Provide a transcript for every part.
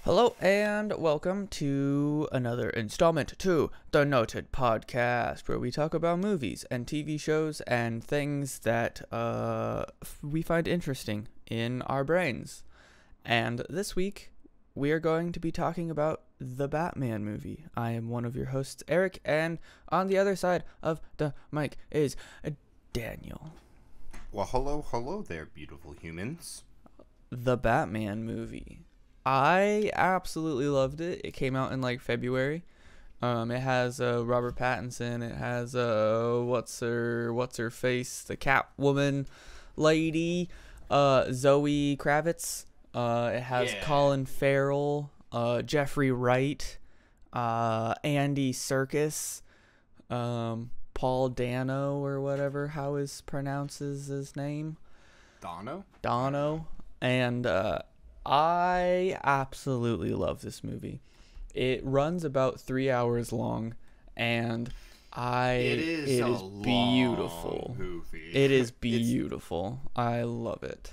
Hello and welcome to another installment to the Noted Podcast, where we talk about movies and TV shows and things that we find interesting in our brains. And this week, we are going to be talking about the Batman movie. I am one of your hosts, Eric, and on the other side of the mic is Daniel. Well, hello there, beautiful humans. The Batman movie. I absolutely loved it. It came out in like February. It has Robert Pattinson. It has what's her face, the Catwoman lady, Zoe Kravitz. It has Colin Farrell, Jeffrey Wright, Andy Serkis, Paul Dano or whatever how is pronounces his name. Dono, and I absolutely love this movie. It runs about 3 hours long, and it is beautiful. Movie. It is beautiful. I love it.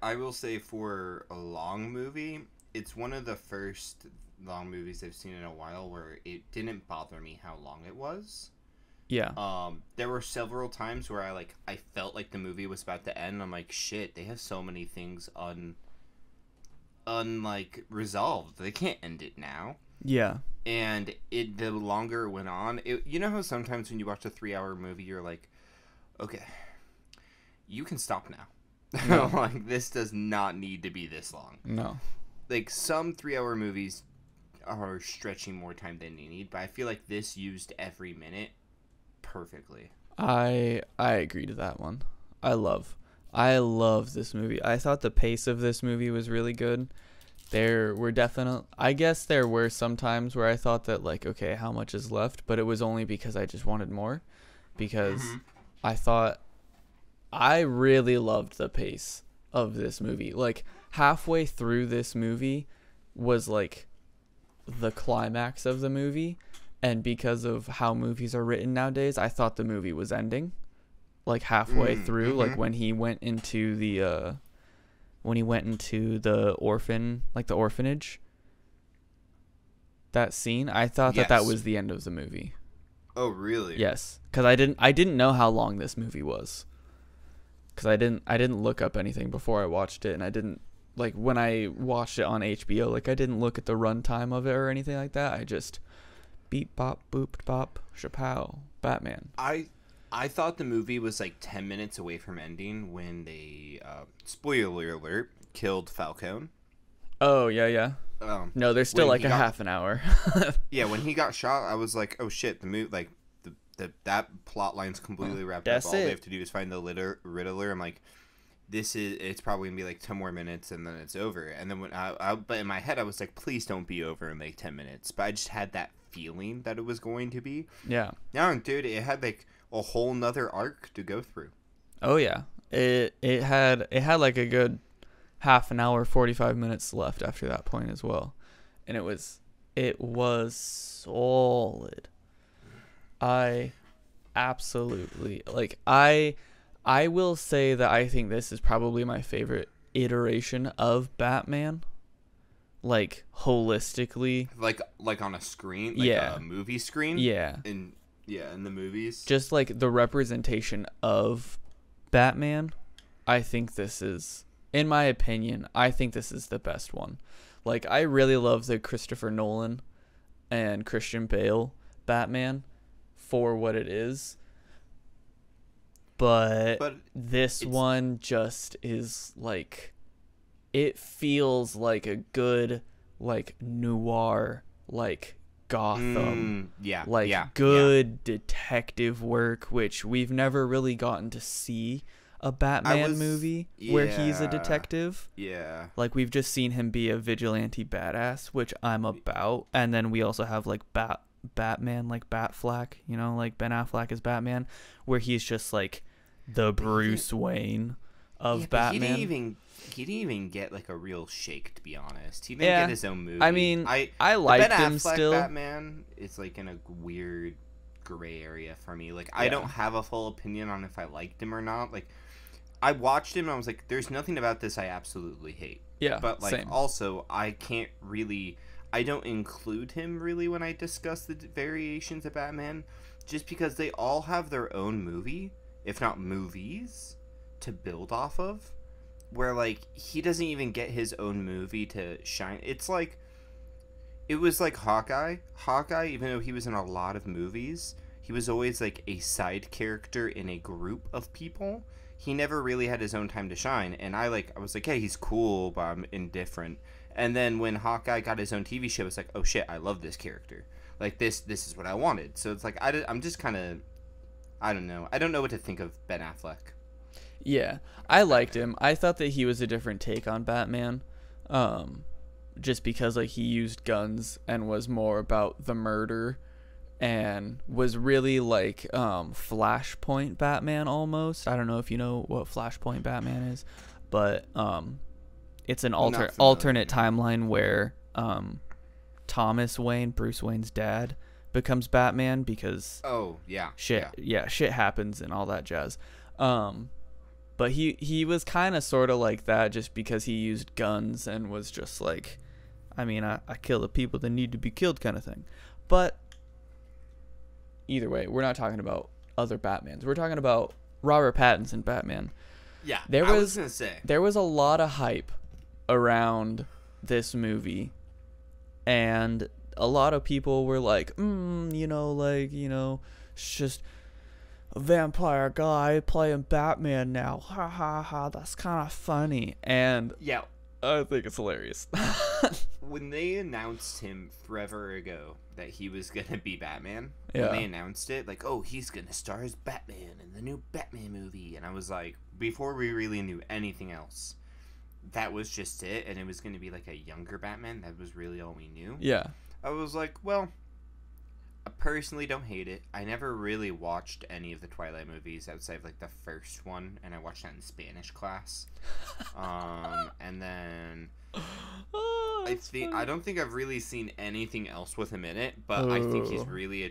I will say, for a long movie, it's one of the first long movies I've seen in a while where it didn't bother me how long it was. Yeah. There were several times where I felt like the movie was about to end. I'm like, shit, they have so many things resolved. They can't end it now. Yeah. And the longer it went on, you know how sometimes when you watch a 3-hour movie, you're like, okay, you can stop now. No. Like, this does not need to be this long. No. Like, some 3-hour movies are stretching more time than they need, but I feel like this used every minute perfectly. I agree to that one. I love this movie. I thought the pace of this movie was really good. There were I guess there were some times where I thought that, like, okay, how much is left? But it was only because I just wanted more. Because I really loved the pace of this movie. Like, halfway through this movie was, like, the climax of the movie. And because of how movies are written nowadays, I thought the movie was ending. Like halfway through, like when he went into the orphanage, that scene, I thought that was the end of the movie. Oh, really? Yes, because I didn't know how long this movie was, because I didn't look up anything before I watched it, and I didn't, like, when I watched it on HBO, like, I didn't look at the runtime of it or anything like that. I just beep bop boop bop chapow Batman. I thought the movie was like 10 minutes away from ending when they, spoiler alert, killed Falcone. Oh, yeah. No, there's still like half an hour. Yeah, when he got shot, I was like, oh shit, the movie, like, that plot line's completely wrapped up. All they have to do is find the Riddler. I'm like, it's probably gonna be like 10 more minutes and then it's over. And then but in my head, I was like, please don't be over in like 10 minutes. But I just had that feeling that it was going to be. Yeah. No, dude, it had like a whole nother arc to go through. Oh yeah, it had like a good half an hour, 45 minutes left after that point as well, and it was solid. I absolutely I will say that I think this is probably my favorite iteration of Batman, like holistically, like on a screen, like a movie screen. In the movies. Just like the representation of Batman, I think this is, in my opinion, I think this is the best one. Like, I really love the Christopher Nolan and Christian Bale Batman for what it is. But this one just is like, it feels like a good, like, noir, like, Gotham, good detective work, which we've never really gotten to see a Batman movie where he's a detective. Yeah. Like, we've just seen him be a vigilante badass, which I'm about. And then we also have, like, Batman, like Batfleck, you know, like Ben Affleck as Batman, where he's just, like, the Bruce Wayne of Batman. He didn't even get, like, a real shake, to be honest. He didn't get his own movie. I mean, I liked him still. Batman is, like, in a weird gray area for me. Like, I don't have a full opinion on if I liked him or not. Like, I watched him and I was like, there's nothing about this I absolutely hate. Yeah, but like same. Also I don't include him really when I discuss the variations of Batman, just because they all have their own movie, if not movies, to build off of, where like he doesn't even get his own movie to shine. It was like Hawkeye, even though he was in a lot of movies, he was always like a side character in a group of people. He never really had his own time to shine, and I was like, hey, he's cool, but I'm indifferent. And then when Hawkeye got his own TV show, it's like, oh shit, I love this character. Like, this is what I wanted. So it's like, I'm just kind of, I don't know. I don't know what to think of Ben Affleck. Yeah, I liked him. I thought that he was a different take on Batman, just because like he used guns and was more about the murder, and was really like Flashpoint Batman almost. I don't know if you know what Flashpoint Batman is, but it's an alternate timeline where Thomas Wayne, Bruce Wayne's dad, becomes Batman because shit happens and all that jazz. But he was kind of sort of like that just because he used guns and was just like, I mean, I kill the people that need to be killed kind of thing. But either way, we're not talking about other Batmans. We're talking about Robert Pattinson Batman. Yeah, there was a lot of hype around this movie, and a lot of people were like, it's just a vampire guy playing Batman now. Ha ha ha, that's kind of funny. And yeah, I think it's hilarious. When they announced him forever ago that he was going to be Batman, when they announced it, like, oh, he's going to star as Batman in the new Batman movie. And I was like, before we really knew anything else, that was just it. And it was going to be like a younger Batman. That was really all we knew. Yeah. I was like, well, I personally don't hate it. I never really watched any of the Twilight movies outside of like the first one, and I watched that in Spanish class. And then I don't think I've really seen anything else with him in it, but I think he's really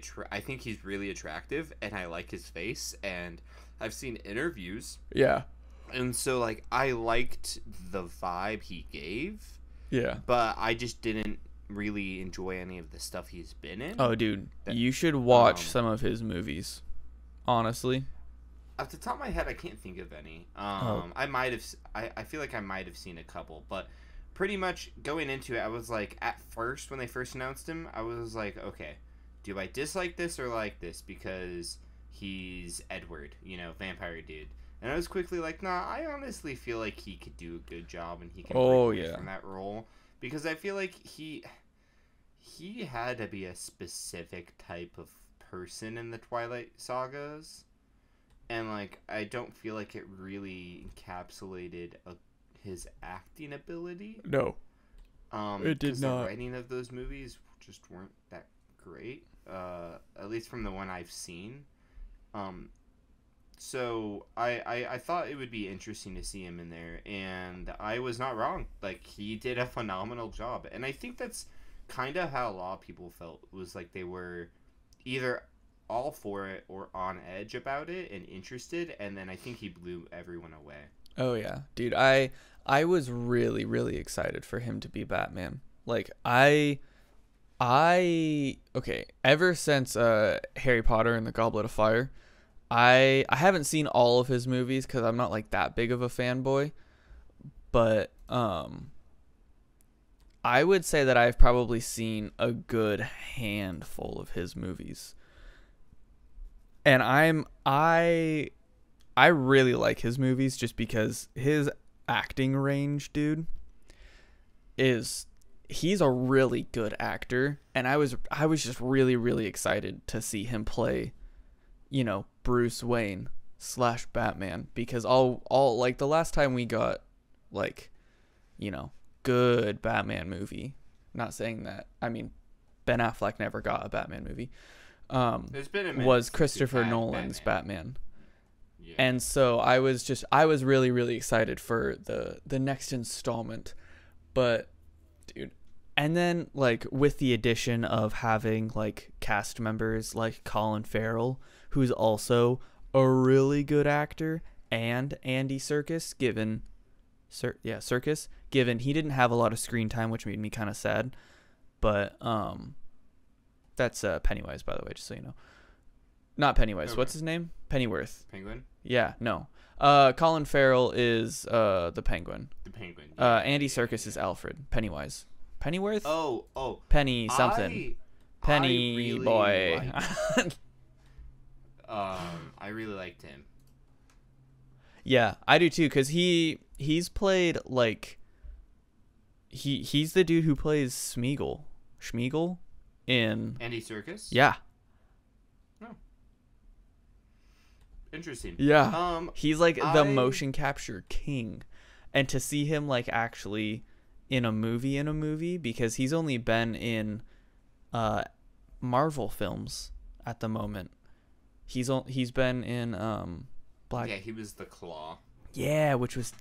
attractive, and I like his face, and I've seen interviews. Yeah. And so like I liked the vibe he gave. Yeah. But I just didn't really enjoy any of the stuff he's been in. Oh, dude, you should watch some of his movies. Honestly, off the top of my head, I can't think of any. I might have. I feel like I might have seen a couple, but pretty much going into it, I was like, at first when they first announced him, I was like, okay, do I dislike this or like this because he's Edward, vampire dude? And I was quickly like, nah, I honestly feel like he could do a good job and he can break from that role. Because I feel like he had to be a specific type of person in the Twilight sagas. And, like, I don't feel like it really encapsulated his acting ability. No. It did not. The writing of those movies just weren't that great. At least from the one I've seen. So I thought it would be interesting to see him in there, and I was not wrong. Like, he did a phenomenal job, and I think that's kind of how a lot of people felt, was like they were either all for it or on edge about it and interested, and then I think he blew everyone away. Oh yeah, dude, I was really, really excited for him to be Batman. Like, ever since Harry Potter and the Goblet of Fire, I haven't seen all of his movies because I'm not like that big of a fanboy, but I would say that I've probably seen a good handful of his movies, and I really like his movies just because his acting range, dude, he's a really good actor, and I was just really, really excited to see him play, Bruce Wayne / Batman, because all like the last time we got like, you know, good Batman movie. Not saying that. I mean, Ben Affleck never got a Batman movie. There's been a minute was since Christopher we've had Nolan's Batman. Yeah. And so I was really, really excited for the next installment. But dude, and then like with the addition of having like cast members like Colin Farrell, who's also a really good actor, and Andy Serkis, given he didn't have a lot of screen time, which made me kind of sad. But that's Pennywise, by the way, just so you know. Not Pennywise. Okay. What's his name? Pennyworth. Penguin? Yeah, no. Colin Farrell is the Penguin. The Penguin. Yeah. Andy Serkis is Alfred. Pennywise. Pennyworth? Oh. Penny something. Penny really boy. I really liked him. Yeah, I do too, cuz he's played like he's the dude who plays Schmeagol in Andy Serkis? Yeah. Oh. Interesting. Yeah. He's like the motion capture king. And to see him like actually in a movie, because he's only been in Marvel films at the moment. He's been in Black. Yeah, he was the Claw. Yeah, which was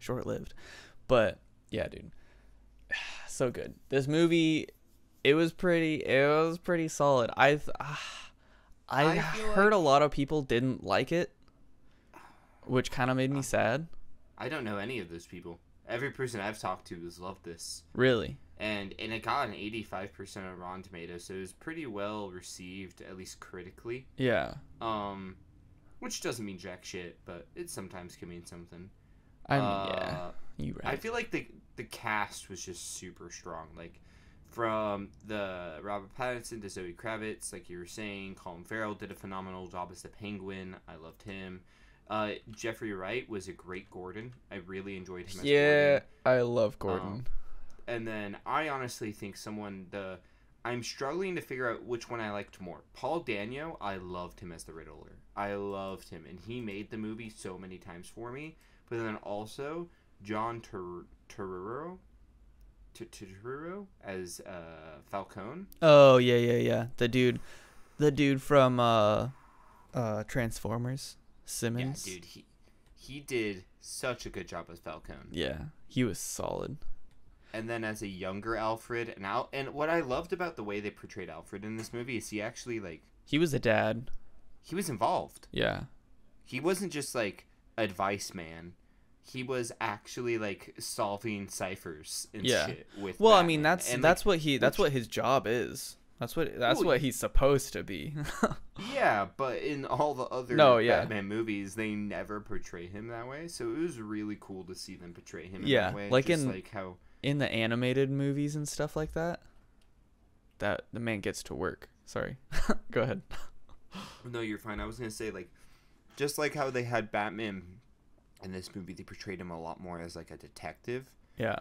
short-lived. But yeah, dude. So good. This movie, it was pretty solid. I heard a lot of people didn't like it, which kind of made me sad. I don't know any of those people. Every person I've talked to has loved this. Really? And it got an 85% on Rotten Tomatoes, so it was pretty well received, at least critically. Yeah. Which doesn't mean jack shit, but it sometimes can mean something. Yeah, you right. I feel like the cast was just super strong. Like, from the Robert Pattinson to Zoe Kravitz, like you were saying, Colin Farrell did a phenomenal job as the Penguin. I loved him. Jeffrey Wright was a great Gordon. I really enjoyed him as Gordon. Yeah, I love Gordon. And then I honestly think I'm struggling to figure out which one I liked more. Paul Dano, I loved him as the Riddler. I loved him, and he made the movie so many times for me. But then also John Turturro as Falcone. Oh yeah. The dude from Transformers, Simmons. Yeah, dude, he did such a good job as Falcone. Yeah, he was solid. And then as a younger Alfred, and what I loved about the way they portrayed Alfred in this movie is he actually he was a dad. He was involved. Yeah. He wasn't just like advice man. He was actually like solving ciphers and shit with. Well, Batman. I mean that's what his job is. That's what he's supposed to be. Yeah, but in all the other Batman movies, they never portray him that way. So it was really cool to see them portray him in that way. Like in the animated movies and stuff like that the man gets to work. Sorry. Go ahead. No, you're fine. I was going to say, like, just like how they had Batman in this movie, they portrayed him a lot more as, like, a detective. Yeah.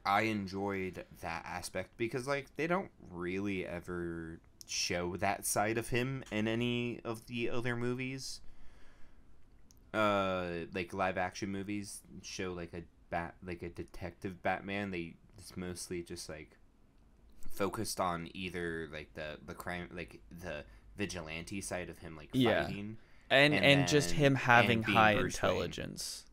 I enjoyed that aspect because, like, they don't really ever show that side of him in any of the other movies. Like, live-action movies show, like, a detective Batman. It's mostly just, like, focused on either like the crime, like the vigilante side of him, like fighting, and just him having high intelligence.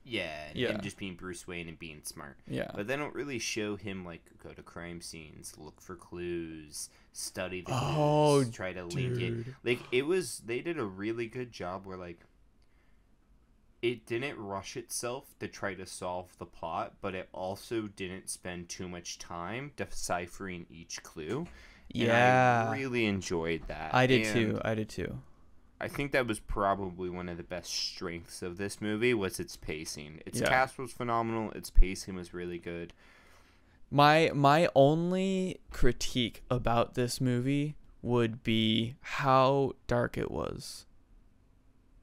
Him just being Bruce Wayne and being smart. Yeah, but they don't really show him like go to crime scenes, look for clues, study the clues, try to link it. Like they did a really good job where like it didn't rush itself to try to solve the plot, but it also didn't spend too much time deciphering each clue. Yeah. And I really enjoyed that. I did too. I think that was probably one of the best strengths of this movie was its pacing. Its cast was phenomenal. Its pacing was really good. My only critique about this movie would be how dark it was.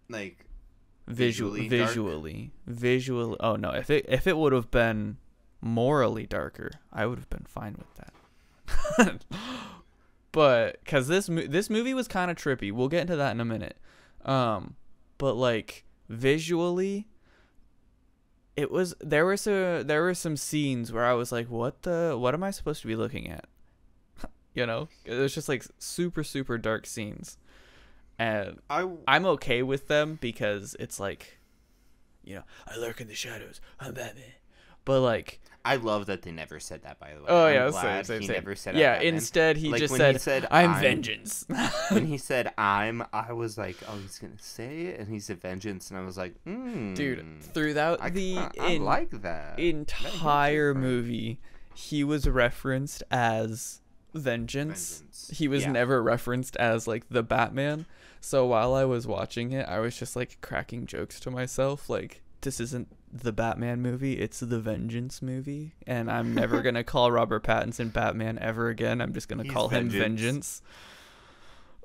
Like visually. Oh no, if it would have been morally darker, I would have been fine with that. But because this movie was kind of trippy, we'll get into that in a minute. But like visually, there were some scenes where I was like, what am I supposed to be looking at? You know, it was just like super super dark scenes, and I'm okay with them because it's like, you know, I lurk in the shadows, I'm Batman. But like, I love that they never said that, by the way. Oh, I'm yeah, glad same. never said yeah, Batman. Instead he like, just when said, I'm vengeance. When he said I was like, oh, he's gonna say it, and he said vengeance, and I was like, dude, throughout I like that entire movie, he was referenced as vengeance. He was never referenced as like the Batman. So while I was watching it, I was just like cracking jokes to myself, like, this isn't the Batman movie, it's the Vengeance movie, and I'm never gonna call Robert Pattinson Batman ever again. I'm just gonna call him Vengeance.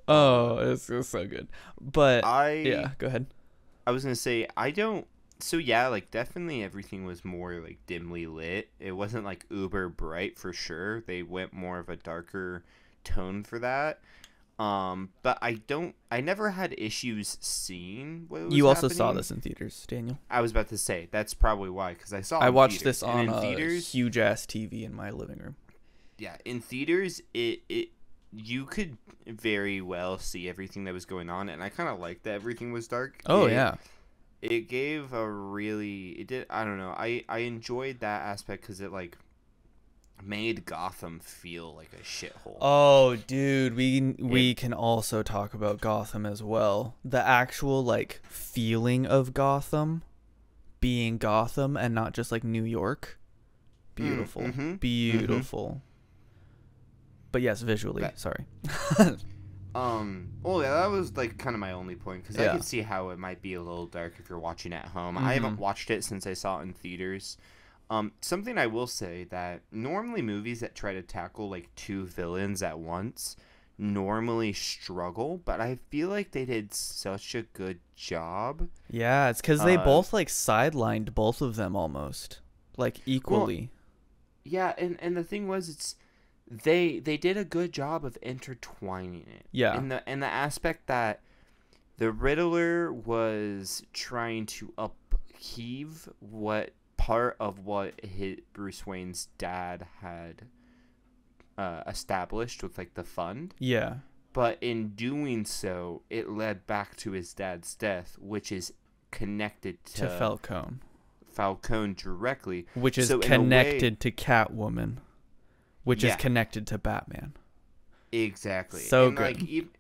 Oh, it's so good. But yeah, go ahead. I was gonna say, so yeah, like, definitely everything was more like dimly lit. It wasn't like uber bright for sure. They went more of a darker tone for that. But I never had issues seeing what was You also happening. saw this in theaters, Daniel. I was about to say, that's probably why, because I watched theaters. this on a huge ass TV in my living room. Yeah, in theaters, you could very well see everything that was going on, and I kind of liked that everything was dark. Oh, yeah. It gave I don't know, I enjoyed that aspect because it, like, made Gotham feel like a shithole. Oh, dude, we can also talk about Gotham as well. The actual like feeling of Gotham being Gotham and not just like New York. Beautiful. Beautiful. But yes, visually, sorry. Well, yeah, that was like kind of my only point, because I could see how it might be a little dark if you're watching at home. I haven't watched it since I saw it in theaters. Something I will say, that normally movies that try to tackle like two villains at once normally struggle, but I feel like they did such a good job. Yeah, it's because they both like sidelined both of them almost like equally. Well, yeah, and the thing was, they did a good job of intertwining it. Yeah, in the aspect that the Riddler was trying to upheave what part of what Bruce Wayne's dad had established with like the fund. Yeah. But in doing so, it led back to his dad's death, which is connected to Falcone directly, which is connected to Catwoman, which is connected to Batman. Exactly. So and good.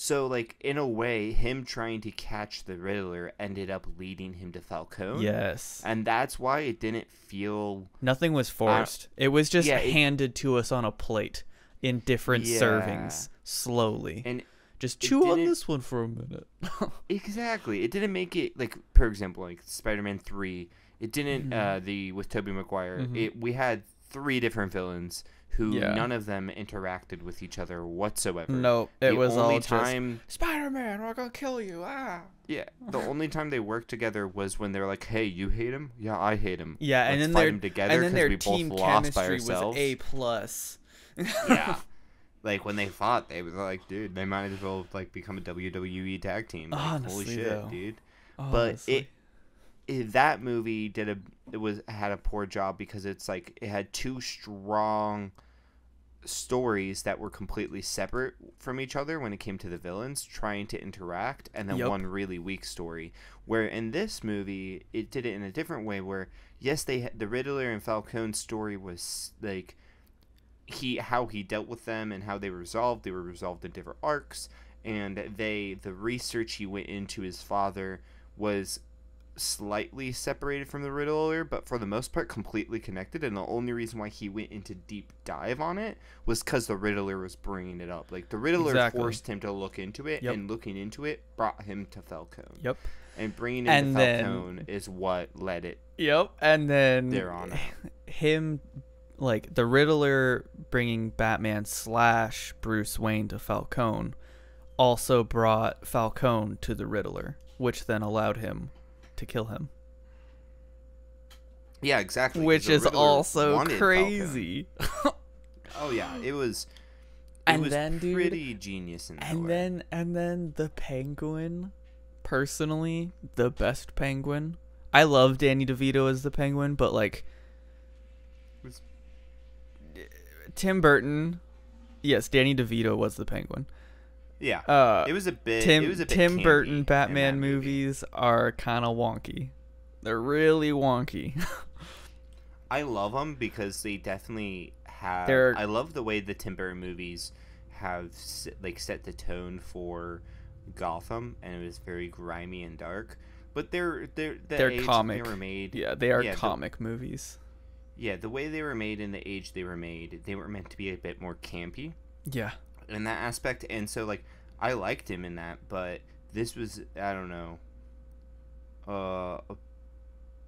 So, like, in a way, him trying to catch the Riddler ended up leading him to Falcone. Yes. And that's why it didn't feel... Nothing was forced. It was just handed to us on a plate in different servings, slowly. And just chew on this one for a minute. Exactly. It didn't make it, like, for example, like Spider-Man 3, it didn't, with Tobey Maguire, we had 3 different villains who none of them interacted with each other whatsoever. No, it was all time just, Spider-Man, we're gonna kill you, Yeah, the only time they worked together was when they were like, hey, you hate him? Yeah, I hate him. Yeah, Let's and then fight him together because we both lost by ourselves. Was A+. Yeah. Like, when they fought, they were like, dude, they might as well like become a WWE tag team. Like, honestly, holy shit, though. dude. Honestly. But that movie had a poor job because it's like it had 2 strong stories that were completely separate from each other when it came to the villains trying to interact, and then one really weak story, where in this movie it did it in a different way, where yes, the Riddler and Falcone story was like how he dealt with them and how they were resolved in different arcs, and the research he went into his father was slightly separated from the Riddler, but for the most part completely connected, and the only reason why he went into deep dive on it was because the Riddler was bringing it up. Like, the Riddler forced him to look into it, and looking into it brought him to Falcone. And bringing him to Falcone is what led it. And then there on him, like, the Riddler bringing Batman / Bruce Wayne to Falcone also brought Falcone to the Riddler, which then allowed him to kill him. Yeah, exactly. Which is also crazy. Oh yeah, it was. And then, dude, pretty genius in that way. And then the Penguin, personally, the best Penguin. I love Danny DeVito as the Penguin, but like Tim Burton, yes, Danny DeVito was the Penguin. Yeah, it was a bit. Tim Burton Batman movies are kind of wonky. They're really wonky. I love them because they definitely have. I love the way the Tim Burton movies have like set the tone for Gotham, and it was very grimy and dark. But they're comic. They were made. Yeah, they are comic movies. Yeah, the way they were made and the age they were made, they were meant to be a bit more campy. Yeah. In that aspect, and so like I liked him in that, but this was, I don't know,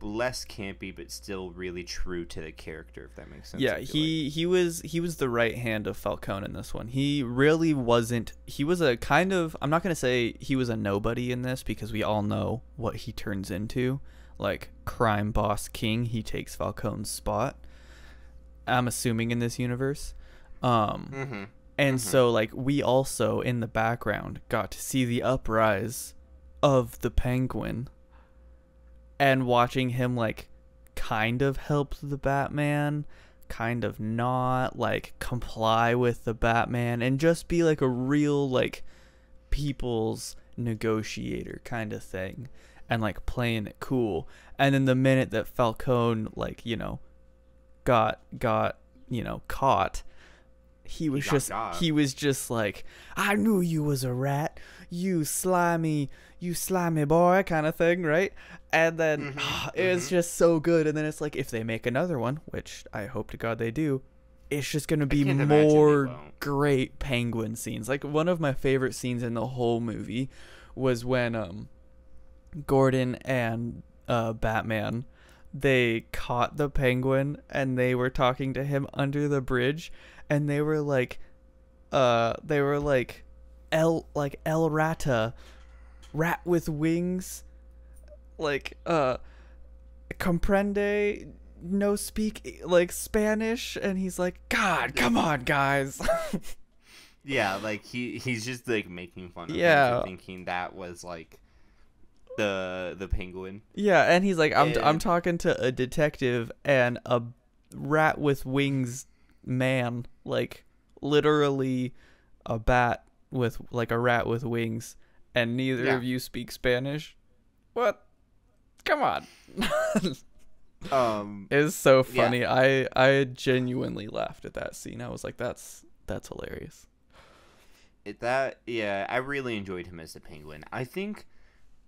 less campy but still really true to the character, if that makes sense. Yeah, he was the right hand of Falcone in this one. He really wasn't. He was a kind of, I'm not going to say he was a nobody in this, because we all know what he turns into. Like crime boss king, he takes Falcone's spot, I'm assuming, in this universe. And so, like, we also, in the background, got to see the uprise of the Penguin. And watching him, like, kind of help the Batman, kind of not, like, comply with the Batman, and just be, like, a real, like, people's negotiator kind of thing. And, like, playing it cool. And then the minute that Falcone, like, you know, got you know, caught... He was just like, I knew you was a rat, you slimy boy, kind of thing, right? And then it's just so good. And then it's like, if they make another one, which I hope to God they do, it's just gonna be more great Penguin scenes. Like, one of my favorite scenes in the whole movie was when Gordon and Batman, they caught the Penguin and they were talking to him under the bridge. And they were like El Rata, rat with wings, like comprende, no speak like Spanish, and he's like, God, come on, guys. Yeah, like he's just like making fun of him for thinking that was like the Penguin. Yeah, and he's like, I'm talking to a detective and a rat with wings man, like literally a bat with like a rat with wings, and neither of you speak Spanish. What? Come on. It's so funny. I genuinely laughed at that scene. I was like, that's hilarious. I really enjoyed him as the Penguin. I think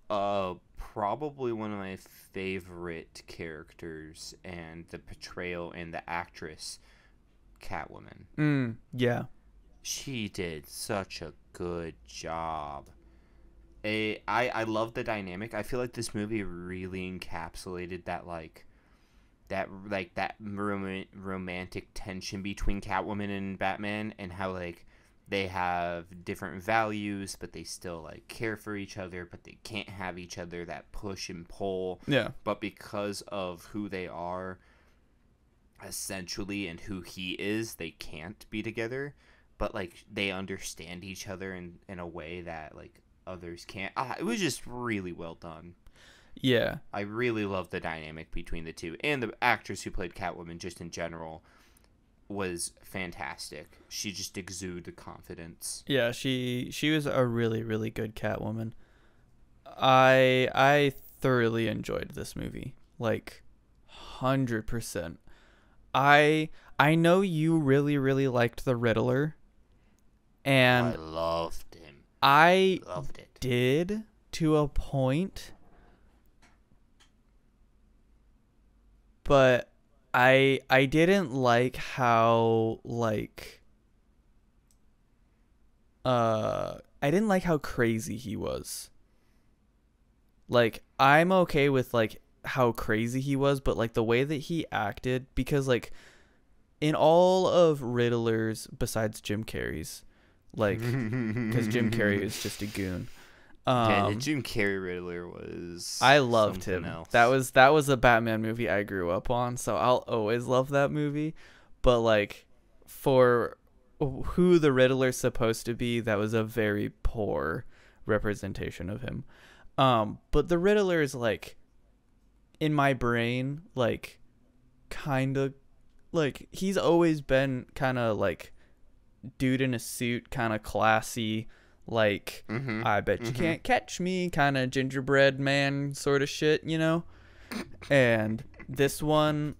probably one of my favorite characters, and the portrayal and the actress, Catwoman. Yeah. She did such a good job. I love the dynamic. I feel like this movie really encapsulated that romantic tension between Catwoman and Batman, and how like they have different values, but they still like care for each other, but they can't have each other, that push and pull. Yeah. But because of who they are, essentially, and who he is, they can't be together, but like they understand each other in a way that like others can't. It was just really well done. Yeah, I really love the dynamic between the two, and the actress who played Catwoman just in general was fantastic. She just exuded confidence. Yeah, she was a really, really good Catwoman. I thoroughly enjoyed this movie, like 100%. I know you really, really liked the Riddler, and I loved him. I loved it. Did to a point, but I didn't like how I didn't like how crazy he was. Like, I'm okay with like how crazy he was, but like the way that he acted, because like in all of Riddler's, besides Jim Carrey's, like, because Jim Carrey is just a goon. The Jim Carrey Riddler was, I loved him. Else. That was a Batman movie I grew up on, so I'll always love that movie. But like, for who the Riddler's supposed to be, that was a very poor representation of him. But the Riddler is like, in my brain, like, kind of, like, he's always been kind of like dude in a suit, kind of classy, like, I bet you can't catch me, kind of gingerbread man sort of shit, you know? And this one,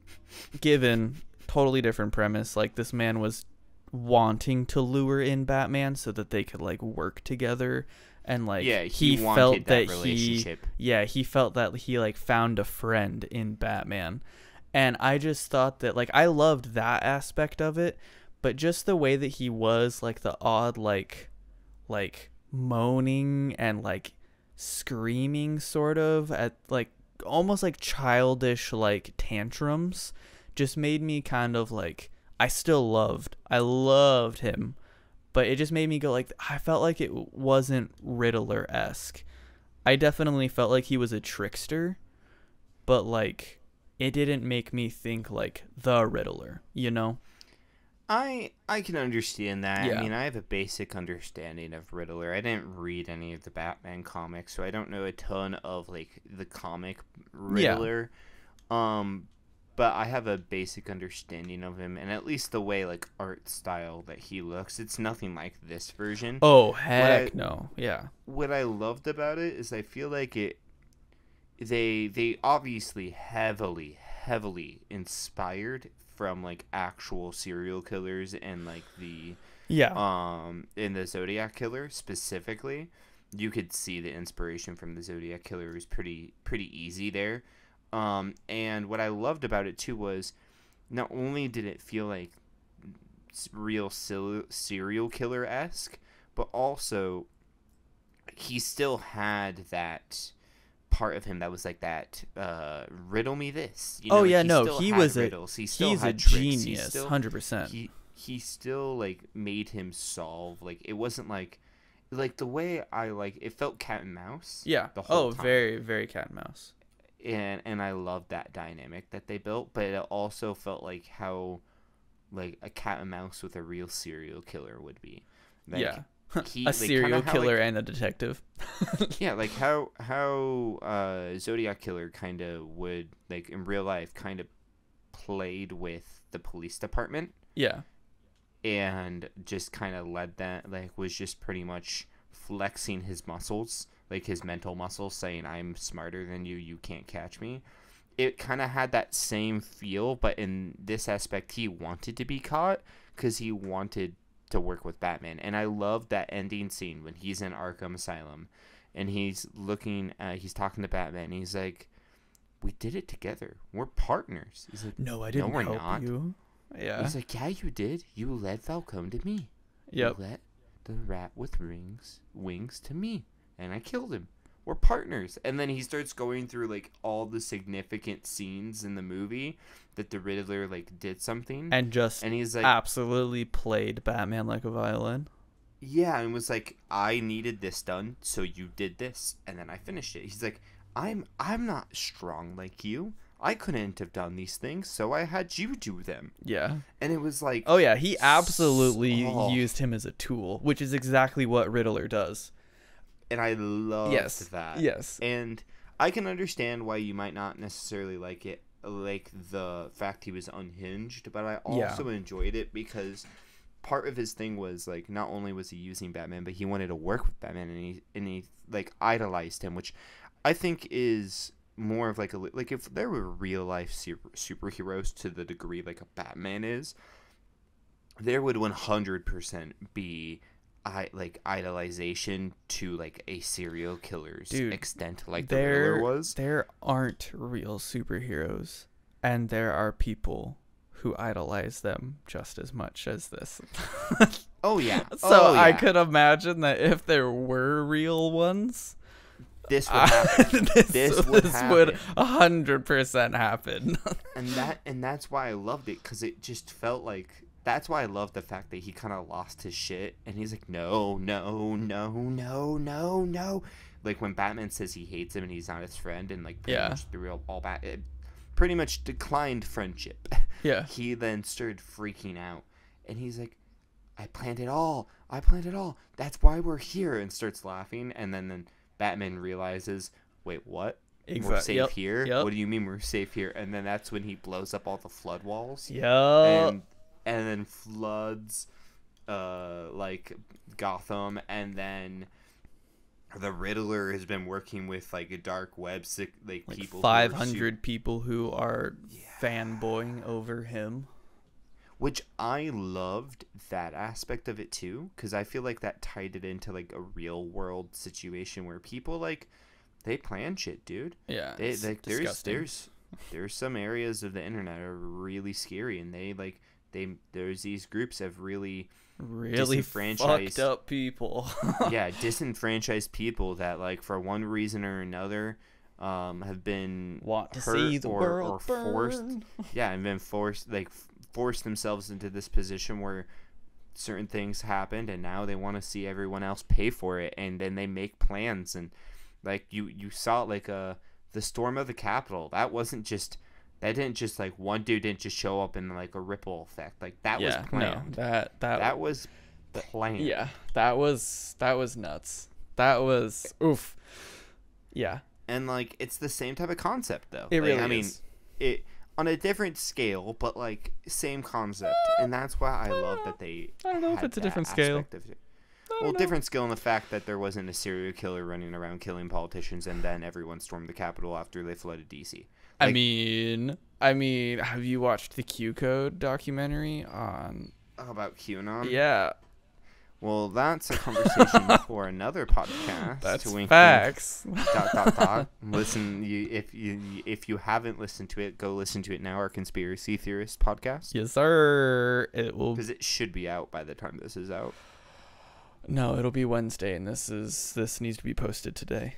given totally different premise, like, this man was wanting to lure in Batman so that they could, like, work together, and, like, he felt that he felt that he, like, found a friend in Batman. And I just thought that, like, I loved that aspect of it, but just the way that he was, like, the odd, like moaning and, like, screaming sort of at, like, almost like childish, like, tantrums, just made me kind of like, I loved him, but it just made me go, like, I felt like it wasn't Riddler-esque. I definitely felt like he was a trickster, but, like, it didn't make me think like the Riddler, you know? I can understand that. Yeah. I mean, I have a basic understanding of Riddler. I didn't read any of the Batman comics, so I don't know a ton of, like, the comic Riddler. Yeah. But I have a basic understanding of him, and at least the way, like, art style that he looks, it's nothing like this version. Oh, heck no. Yeah. What I loved about it is I feel like they obviously heavily inspired from, like, actual serial killers and, like, the in the Zodiac Killer specifically. You could see the inspiration from the Zodiac Killer. It was pretty easy there. And what I loved about it too was, not only did it feel like real serial killer-esque, but also he still had that part of him that was like that riddle me this, you know? He's a genius, 100%. He still, like, made him solve, like, it wasn't like the way I, like, it felt cat and mouse the whole time. Very, very cat and mouse. And I loved that dynamic that they built, but it also felt like how, like, a cat and mouse with a real serial killer would be. Like, a serial killer and a detective. Yeah, like how Zodiac Killer kind of would, like, in real life, kind of played with the police department. Yeah. And just kind of led that, like, was just pretty much flexing his muscles, like his mental muscles, saying, I'm smarter than you, you can't catch me. It kind of had that same feel, but in this aspect, he wanted to be caught because he wanted to work with Batman. And I love that ending scene when he's in Arkham Asylum and he's talking to Batman, and he's like, we did it together, we're partners. He's like, no, I didn't we're help not. You. Yeah. He's like, yeah, you did. You led Falcone to me. Yep. You led the rat with wings to me, and I killed him. We're partners. And then he starts going through, like, all the significant scenes in the movie that the Riddler, like, did something. And he's like, absolutely played Batman like a violin. Yeah, and was like, I needed this done, so you did this, and then I finished it. He's like, I'm not strong like you. I couldn't have done these things, so I had you do them. Yeah. And it was like... Oh, yeah, he absolutely used him as a tool, which is exactly what Riddler does. And I loved that. Yes. And I can understand why you might not necessarily like it, like the fact he was unhinged, but I also enjoyed it because part of his thing was, like, not only was he using Batman, but he wanted to work with Batman, and he like, idolized him, which I think is more of, like, if there were real life superheroes to the degree like a Batman is, there would 100% be idolization to, like, a serial killer's extent, like the Riddler was. There aren't real superheroes, and there are people who idolize them just as much as this. Oh yeah. I could imagine that if there were real ones, this would happen. This would 100% happen. and that's why I loved it, because it just felt like, that's why I love the fact that he kind of lost his shit, and he's like, no. Like, when Batman says he hates him and he's not his friend, and, like, pretty much the real pretty much declined friendship. Yeah. He then started freaking out, and he's like, I planned it all. I planned it all. That's why we're here," and starts laughing. And then Batman realizes, "Wait, what? We're safe here? Yep. What do you mean we're safe here?" And then that's when he blows up all the flood walls. Yeah. And then floods like Gotham, and then the Riddler has been working with like a dark web, like people, 500 people who are fanboying over him. Which I loved that aspect of it too, because I feel like that tied it into like a real world situation where people like they plan shit, dude. Yeah, like there's some areas of the internet are really scary, and there's these groups of really fucked up people. Yeah, disenfranchised people that like for one reason or another have been want to see the world forced. Yeah, and been forced themselves into this position where certain things happened, and now they want to see everyone else pay for it, and then they make plans. And like you saw like the storm of the Capitol. That didn't just like one dude didn't just show up in like a ripple effect. Like that was planned. No, that was planned. Yeah, that was nuts. That was oof. Yeah. And like it's the same type of concept though. It like, really I mean, is. It on a different scale, but like same concept. And that's why I love that they I don't know if it's a different scale. Different skill in the fact that there wasn't a serial killer running around killing politicians, and then everyone stormed the Capitol after they flooded DC. Like, I mean, have you watched the Q Code documentary on about QAnon? Yeah. Well, that's a conversation for another podcast. That's wink, facts. Wink, ... Listen, if you haven't listened to it, go listen to it now. Our conspiracy theorist podcast. Yes, sir. It will, because it should be out by the time this is out. No, it'll be Wednesday, and this needs to be posted today.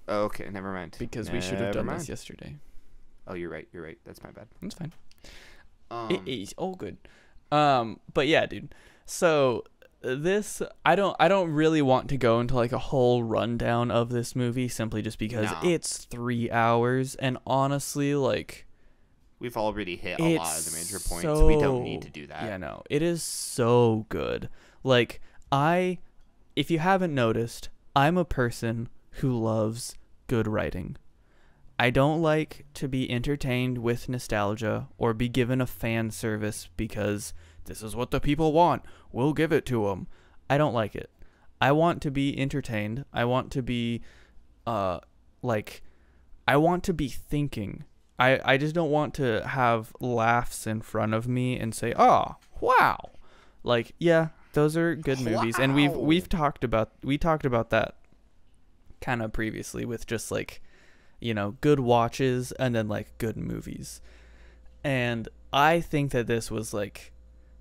Oh, okay, never mind. Because we should have done this yesterday. Oh, you're right. That's my bad. That's fine. It is all good. But yeah, dude. So this, I don't really want to go into like a whole rundown of this movie simply just because it's 3 hours, and honestly, like we've already hit a lot of the major points. So we don't need to do that. Yeah, no, it is so good. Like if you haven't noticed, I'm a person who loves good writing. I don't like to be entertained with nostalgia or be given a fan service because this is what the people want. We'll give it to them. I don't like it. I want to be entertained. I want to be, I want to be thinking. I just don't want to have laughs in front of me and say, "Oh, wow." Like, yeah, those are good movies, and we talked about that kind of previously with just like, you know, good watches and then like good movies. And I think that this was like,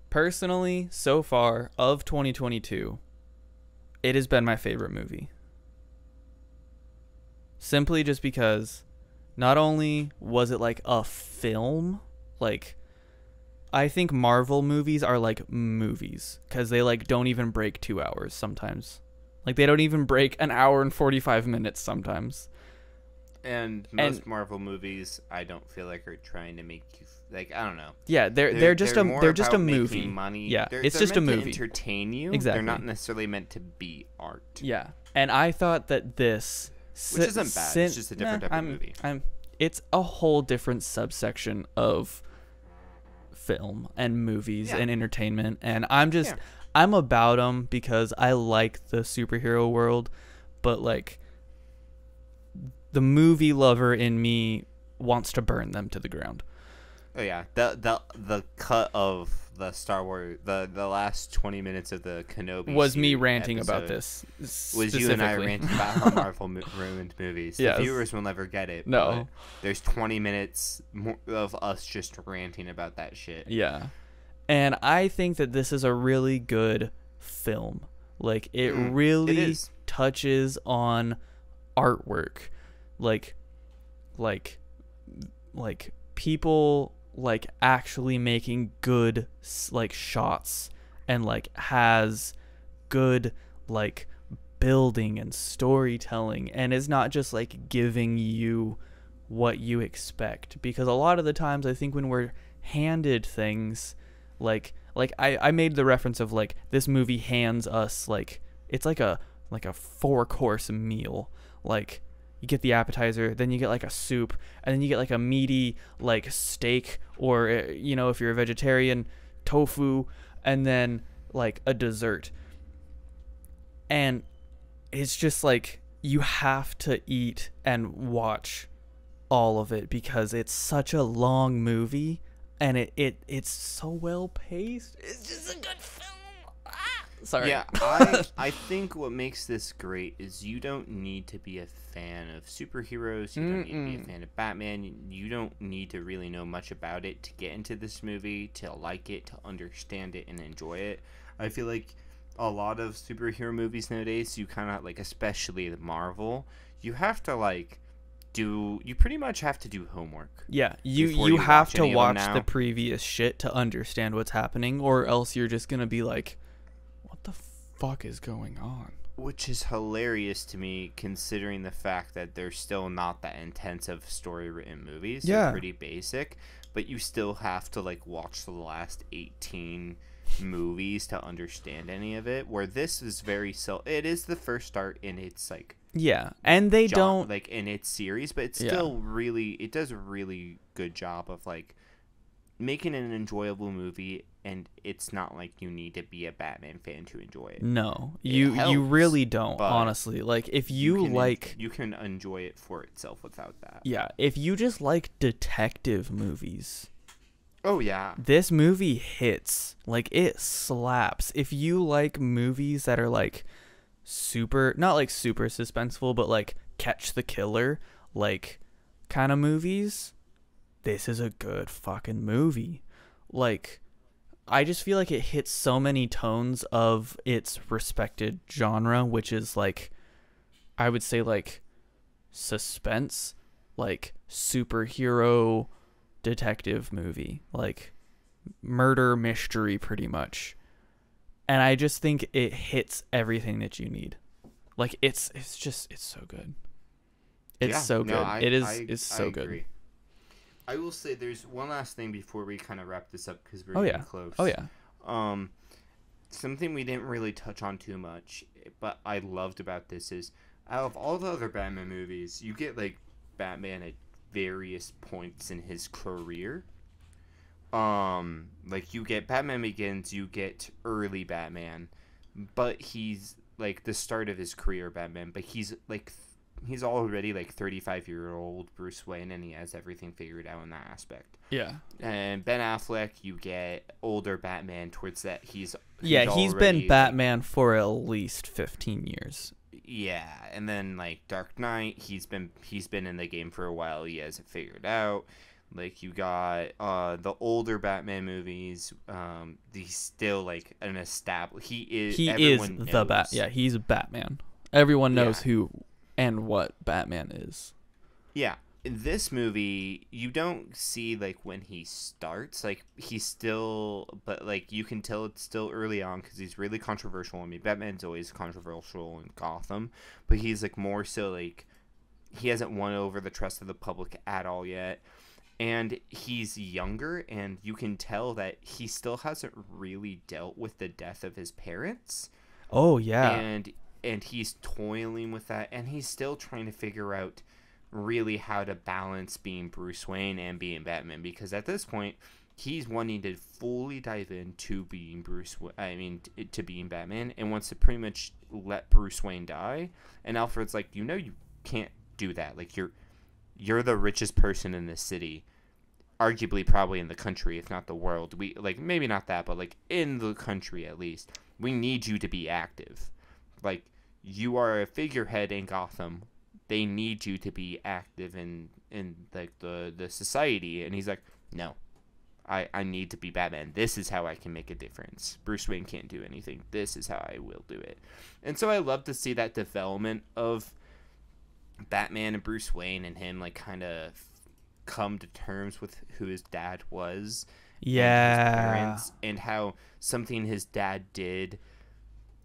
personally, so far of 2022, it has been my favorite movie. Simply just because not only was it like a film, like I think Marvel movies are like movies because they like don't even break 2 hours sometimes. Like they don't even break an hour and 45 minutes sometimes. And most Marvel movies, I don't feel like are trying to make you like, I don't know. Yeah, they're just a movie. Money. Yeah, they're just a movie to entertain you. Exactly. They're not necessarily meant to be art. Yeah, and I thought that this, which isn't bad. It's just a different type of movie. It's a whole different subsection of film and movies and entertainment, and I'm about them because I like the superhero world, but like the movie lover in me wants to burn them to the ground. Oh yeah, the cut of the Star Wars, the last 20 minutes of the Kenobi was me ranting about this. Was you and I ranting about how Marvel ruined movies. Yes. The viewers will never get it. No, there's 20 minutes of us just ranting about that shit. Yeah, and I think that this is a really good film. Like it really touches on artwork, like people like actually making good like shots, and like has good like building and storytelling, and is not just like giving you what you expect, because a lot of the times I think when we're handed things I made the reference of like this movie hands us like it's like a 4-course meal. Like you get the appetizer, then you get like a soup, and then you get like a meaty like steak, or if you're a vegetarian, tofu, and then like a dessert. And it's just like you have to eat and watch all of it because it's such a long movie, and it's so well paced. It's just a good film. Sorry. Yeah, I think what makes this great is you don't need to be a fan of superheroes. You don't need to be a fan of Batman. You don't need to really know much about it to get into this movie, to like it, to understand it, and enjoy it. I feel like a lot of superhero movies nowadays, you kind of like, especially the Marvel, you have to you pretty much have to do homework. Yeah, you have to watch the previous shit to understand what's happening, or else you're just gonna be like, what the fuck is going on? Which is hilarious to me, considering the fact that they're still not that intensive story-written movies. Yeah. They're pretty basic, but you still have to like watch the last 18 movies to understand any of it. Where this is it is the first start in its like. Yeah, and they don't like in its series, but it's still it does a really good job of like making an enjoyable movie, and it's not like you need to be a Batman fan to enjoy it. No, you really don't, honestly. Like if you can enjoy it for itself without that. Yeah, if you just like detective movies. Oh yeah. This movie hits. Like it slaps. If you like movies that are like not like super suspenseful, but like catch the killer like kind of movies, this is a good fucking movie. Like I just feel like it hits so many tones of its respected genre, which is like, I would say like suspense, like superhero detective movie, like murder mystery pretty much. And I just think it hits everything that you need. Like it's so good. It's so good. It's so good. I will say there's one last thing before we kind of wrap this up because we're getting close. Oh yeah. Something we didn't really touch on too much, but I loved about this is out of all the other Batman movies, you get like Batman at various points in his career. Like you get Batman Begins, you get early Batman, but he's like the start of his career Batman, but he's already like 35-year-old Bruce Wayne, and he has everything figured out in that aspect. Yeah. And Ben Affleck, you get older Batman towards that. He's been Batman for at least 15 years. Yeah, and then like Dark Knight, he's been in the game for a while. He has it figured out. Like you got the older Batman movies. He's still like an established. He's Batman. Everyone knows who and what Batman is. Yeah. In this movie, you don't see like when he starts, like he's still, but like you can tell it's still early on because he's really controversial. I mean, Batman's always controversial in Gotham, but he's like more so like he hasn't won over the trust of the public at all yet. And he's younger, and you can tell that he still hasn't really dealt with the death of his parents. Oh yeah. And he's toiling with that, and he's still trying to figure out really how to balance being Bruce Wayne and being Batman, because at this point he's wanting to fully dive into being to being Batman, and wants to pretty much let Bruce Wayne die. And Alfred's like, you can't do that. Like you're the richest person in this city, arguably probably in the country, if not the world. We like maybe not that, but like in the country at least. We need you to be active. Like you are a figurehead in Gotham. They need you to be active in like the society. And he's like, no, I need to be Batman. This is how I can make a difference. Bruce Wayne can't do anything. This is how I will do it. And so I love to see that development of Batman and Bruce Wayne, and him like kind of come to terms with who his dad was. Yeah. And his parents, and how something his dad did,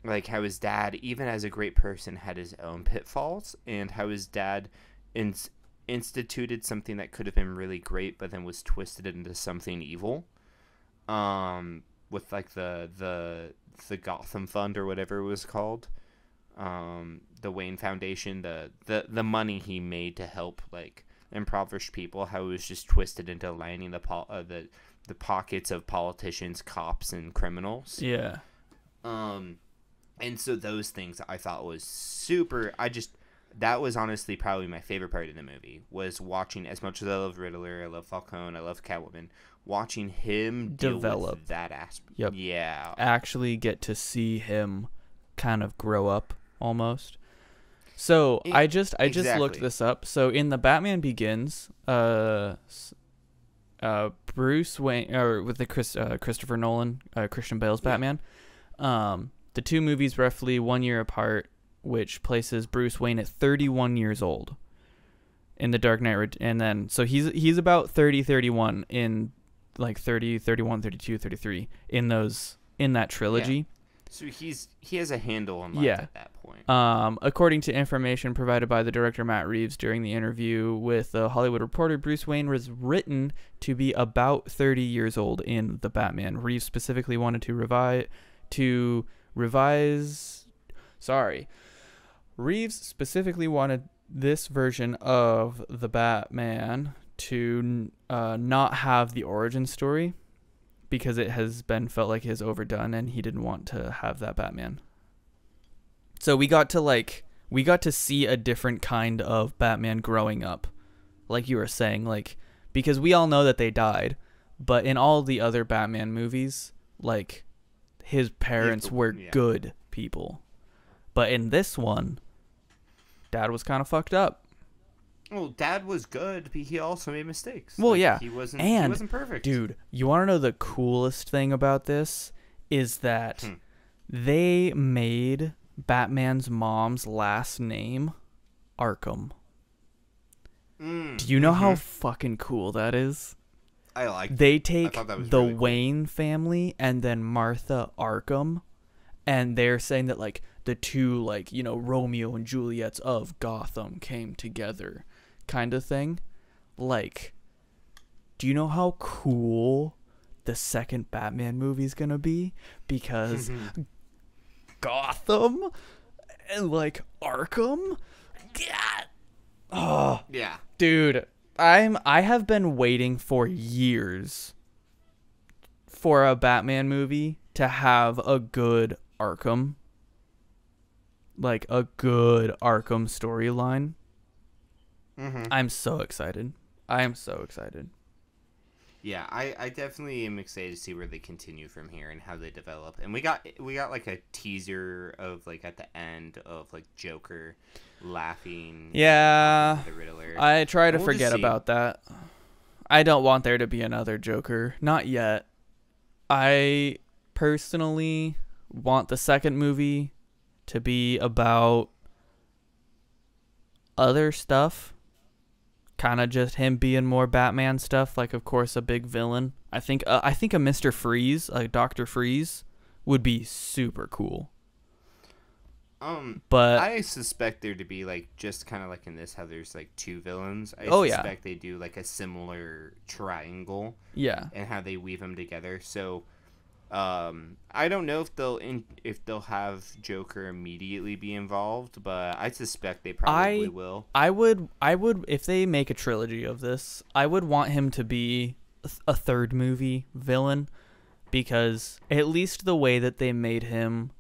like how his dad, even as a great person, had his own pitfalls, and how his dad instituted something that could have been really great, but then was twisted into something evil. with like the Gotham Fund or whatever it was called, the Wayne Foundation, the money he made to help like impoverished people, how it was just twisted into lining the pockets of politicians, cops, and criminals. Yeah. And so those things I thought was super. That was honestly probably my favorite part of the movie, was watching, as much as I love Riddler, I love Falcone, I love Catwoman, watching him develop with that aspect. Yep. Yeah. Actually get to see him kind of grow up almost. So I just looked this up. So in the Batman Begins, Bruce Wayne, or with the Christopher Nolan, Christian Bale's Batman, the two movies roughly 1 year apart, which places Bruce Wayne at 31 years old in The Dark Knight. And then, so he's about 30, 31 in like 30, 31, 32, 33 in that trilogy. Yeah. So he has a handle on life at that point. According to information provided by the director Matt Reeves during the interview with The Hollywood Reporter, Bruce Wayne was written to be about 30 years old in the Batman. Reeves specifically wanted Reeves specifically wanted this version of the Batman to not have the origin story, because it has been felt like it is overdone, and he didn't want to have that Batman. So we got to see a different kind of Batman growing up, like you were saying, like, because we all know that they died, but in all the other Batman movies, like, his parents were good people. But in this one, Dad was kind of fucked up. Well, Dad was good, but he also made mistakes. Well, yeah. He wasn't perfect. Dude, you want to know the coolest thing about this? Is that they made Batman's mom's last name Arkham. Do you know how fucking cool that is? I like. They take the Wayne family and then Martha Arkham, and they're saying that, like, the two, like, you know, Romeo and Juliets of Gotham came together, kind of thing. Like, do you know how cool the second Batman movie's gonna be? Because Gotham and, like, Arkham? God. Oh, yeah. Dude, I have been waiting for years for a Batman movie to have a good Arkham. Like, a good Arkham storyline. I'm so excited. I am so excited. Yeah, I definitely am excited to see where they continue from here and how they develop. And we got like a teaser of, like, at the end of, like, Joker laughing. Yeah, the Riddler. I try to forget about that. I don't want there to be another Joker. Not yet. I personally want the second movie to be about other stuff. Kind of just him being more Batman stuff, like, of course, a big villain. I think a Mr. Freeze, like Dr. Freeze, would be super cool. But I suspect there to be, like, just kind of like in this, how there's, like, two villains. I suspect they do, like, a similar triangle. Yeah. And how they weave them together. So, I don't know if they'll have Joker immediately be involved, but I suspect they probably will. I would, if they make a trilogy of this, I would want him to be a third movie villain, because at least the way that they made him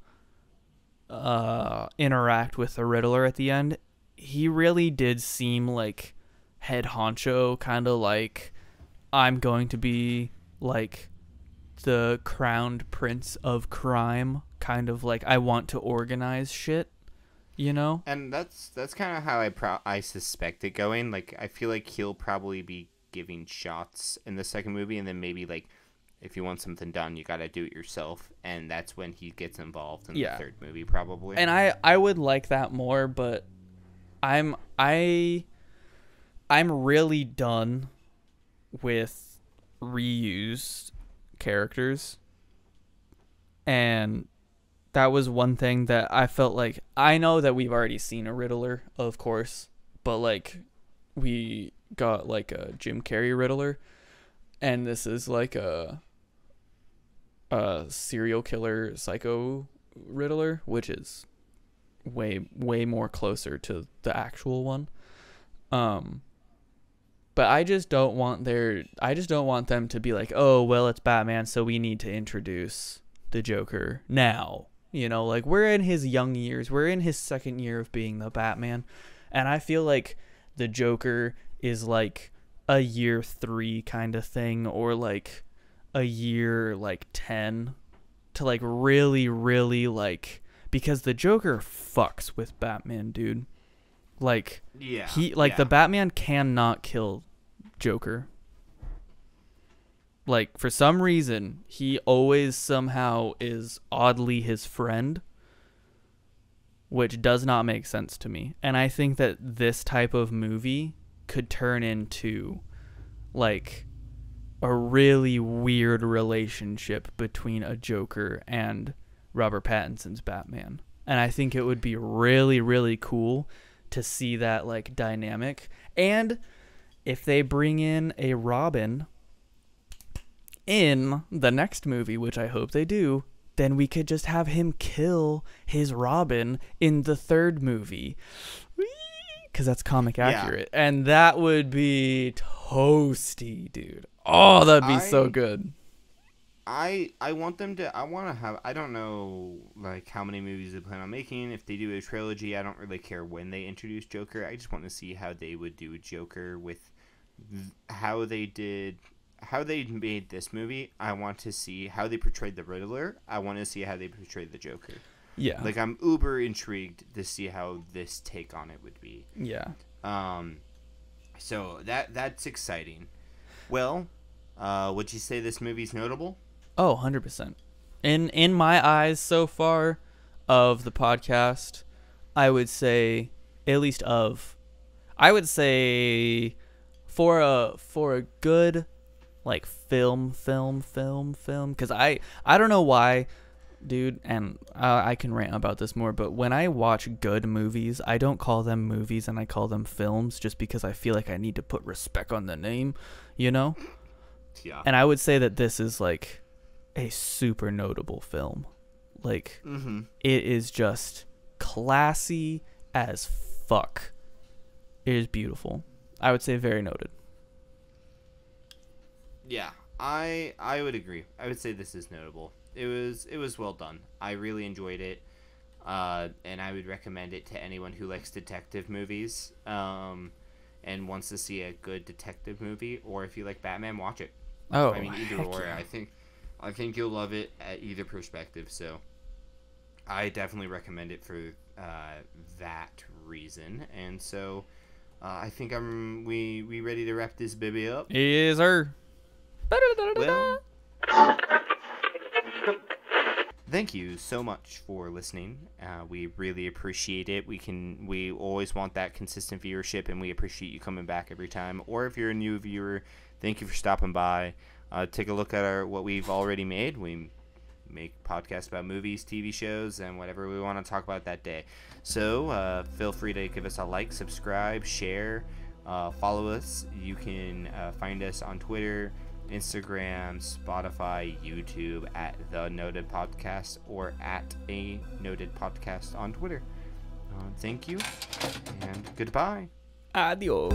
interact with the Riddler at the end, he really did seem like head honcho, kind of like, I'm going to be, like, the crowned prince of crime, kind of like, I want to organize shit, you know? And that's kind of how I suspect it going. Like, I feel like he'll probably be giving shots in the second movie, and then maybe, like, if you want something done, you gotta do it yourself, and that's when he gets involved in the third movie, probably. And I would like that more, but I'm really done with reused characters, and that was one thing that I felt like, I know that we've already seen a Riddler, of course, but, like, we got, like, a Jim Carrey Riddler, and this is like a serial killer psycho Riddler, which is way more closer to the actual one. But I just don't want them to be like, oh well, it's Batman, so we need to introduce the Joker now. You know, like, we're in his young years, we're in his second year of being the Batman, and I feel like the Joker is like a year 3 kind of thing, or like a year like 10, to like really like, because the Joker fucks with Batman, dude. Like, the Batman cannot kill Joker. Like, for some reason, he always somehow is oddly his friend, which does not make sense to me. And I think that this type of movie could turn into like a really weird relationship between a Joker and Robert Pattinson's Batman. And I think it would be really cool to see that like dynamic. And if they bring in a Robin in the next movie, which I hope they do, then we could just have him kill his Robin in the third movie, because that's comic accurate. And that would be toasty, dude. Oh, that'd be so good. I want them to, I want to have, I don't know like how many movies they plan on making. If they do a trilogy, I don't really care when they introduce Joker. I just want to see how they would do Joker with how they made this movie. I want to see how they portrayed the Riddler. I want to see how they portrayed the Joker. Yeah. Like, I'm uber intrigued to see how this take on it would be. Yeah. So that's exciting. Well, would you say this movie's notable? Oh, 100%. In my eyes so far of the podcast, I would say, at least I would say for a good like film, because I don't know why, dude, and I can rant about this more, but when I watch good movies, I don't call them movies and I call them films, just because I feel like I need to put respect on the name, you know? Yeah. And I would say that this is like a super notable film. Like, It is just classy as fuck. It is beautiful. I would say very noted. Yeah, I would agree. I would say this is notable. It was well done. I really enjoyed it, and I would recommend it to anyone who likes detective movies, and wants to see a good detective movie. Or if you like Batman, watch it. Oh, I mean, either or. Yeah. I think you'll love it at either perspective. So, I definitely recommend it for that reason. And so, I think we ready to wrap this baby up. Yes, sir. Well, thank you so much for listening. We really appreciate it. We always want that consistent viewership, and we appreciate you coming back every time. Or if you're a new viewer, thank you for stopping by. Take a look at what we've already made. We make podcasts about movies, TV shows, and whatever we want to talk about that day. So feel free to give us a like, subscribe, share, follow us. You can find us on Twitter, Instagram, Spotify, YouTube at The Noted Podcast, or at A Noted Podcast on Twitter. Thank you, and goodbye. Adios.